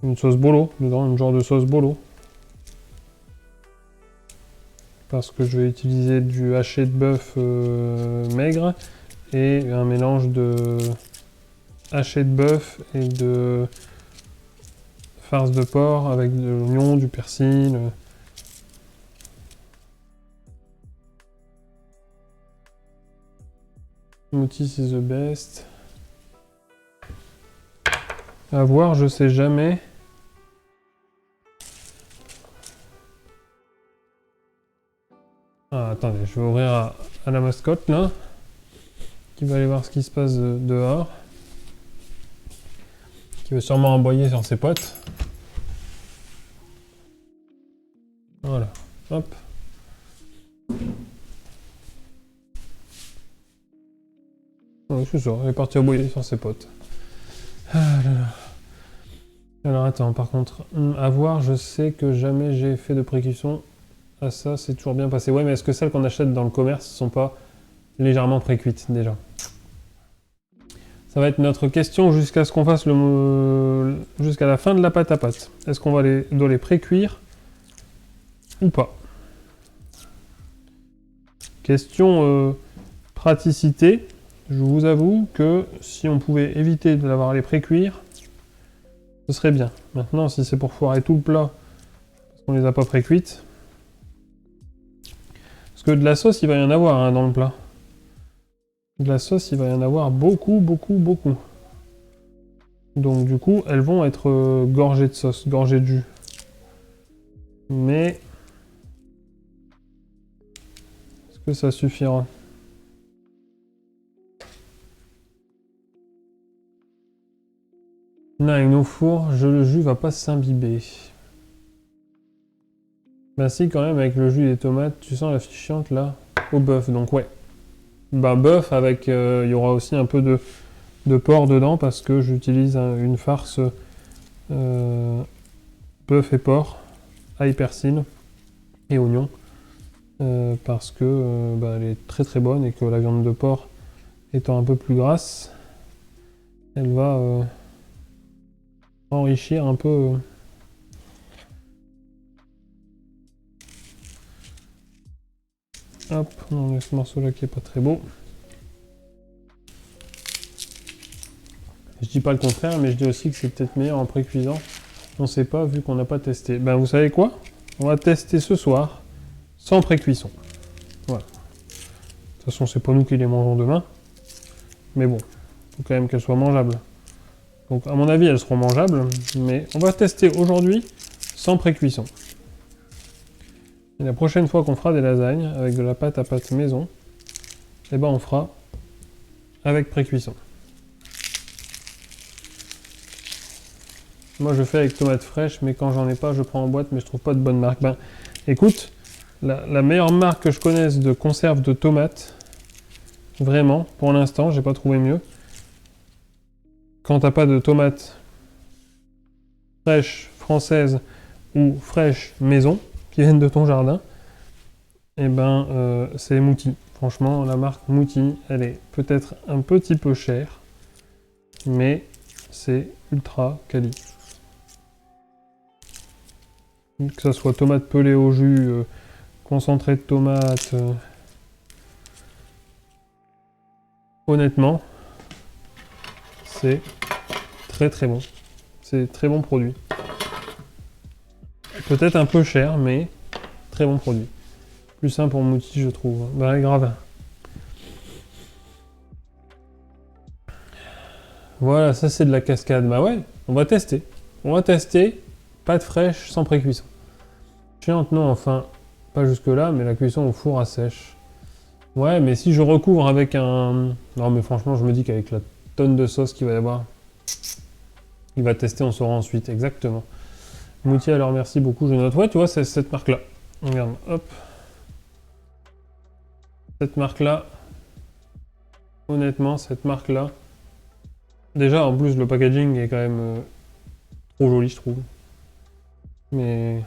une sauce bolo, dedans, une genre de sauce bolo. Parce que je vais utiliser du haché de bœuf maigre et un mélange de haché de bœuf et de farce de porc avec de l'oignon, du persil. Smoothies is the best. À voir, je sais jamais. Ah, attendez, je vais ouvrir à la mascotte là. Qui va aller voir ce qui se passe dehors. Qui va sûrement aboyer sur ses potes. Voilà, hop. Ouais, c'est ça, elle est partie aboyer sur ses potes. Ah là là. Alors attends, par contre, à voir, je sais que jamais j'ai fait de pré-cuisson. Ah ça, c'est toujours bien passé. Ouais, mais est-ce que celles qu'on achète dans le commerce sont pas légèrement pré-cuites déjà? Ça va être notre question jusqu'à ce qu'on fasse jusqu'à la fin de la pâte à pâte. Est-ce qu'on doit les pré-cuire ou pas? Question praticité. Je vous avoue que si on pouvait éviter de l'avoir à les pré-cuire, ce serait bien. Maintenant, si c'est pour foirer tout le plat, parce qu'on les a pas pré-cuites, parce que de la sauce, il va y en avoir hein, dans le plat. De la sauce, il va y en avoir beaucoup, beaucoup, beaucoup. Donc du coup, elles vont être gorgées de sauce, gorgées de jus. Mais est-ce que ça suffira? Non, avec nos fours, le jus va pas s'imbiber. Ben si, quand même, avec le jus des tomates, tu sens la fiche chiante là, au bœuf, donc ouais. Ben bœuf avec, il y aura aussi un peu de porc dedans parce que j'utilise une farce bœuf et porc, ail, persil et oignon. Parce que bah, elle est très très bonne et que la viande de porc étant un peu plus grasse, elle va enrichir un peu. Hop, on enlève ce morceau là qui est pas très beau. Je dis pas le contraire, mais je dis aussi que c'est peut-être meilleur en pré-cuisant. On sait pas vu qu'on n'a pas testé. Ben vous savez quoi? On va tester ce soir sans pré-cuisson. Voilà. De toute façon, c'est pas nous qui les mangeons demain. Mais bon, faut quand même qu'elles soient mangeables. Donc à mon avis, elles seront mangeables, mais on va tester aujourd'hui sans pré-cuisson. Et la prochaine fois qu'on fera des lasagnes avec de la pâte à pâte maison, eh ben on fera avec pré-cuisson. Moi je fais avec tomates fraîches, mais quand j'en ai pas, je prends en boîte, mais je trouve pas de bonne marque. Ben écoute, la meilleure marque que je connaisse de conserve de tomates, vraiment, pour l'instant, j'ai pas trouvé mieux. Quand t'as pas de tomates fraîches françaises ou fraîches maison, qui viennent de ton jardin, et ben c'est Mouti. Franchement, la marque Mouti, elle est peut-être un petit peu chère, mais c'est ultra quali. Que ça soit tomate pelée au jus, concentré de tomate, honnêtement, c'est très très bon. C'est très bon produit. Peut-être un peu cher, mais très bon produit. Plus simple pour Mouti, je trouve. Bah grave. Voilà, ça c'est de la cascade. Bah ouais, on va tester. On va tester pâte fraîche sans pré-cuisson. Chiante, non, enfin, pas jusque là, mais la cuisson au four à sèche. Ouais, mais si je recouvre avec un... Non, mais franchement, je me dis qu'avec la tonne de sauce qu'il va y avoir, il va tester, on saura ensuite, exactement. Mouti, alors merci beaucoup, je note. Ouais, tu vois, c'est cette marque-là. Regarde, hop. Cette marque-là, honnêtement, cette marque-là, déjà, en plus, le packaging est quand même trop joli, je trouve. Mais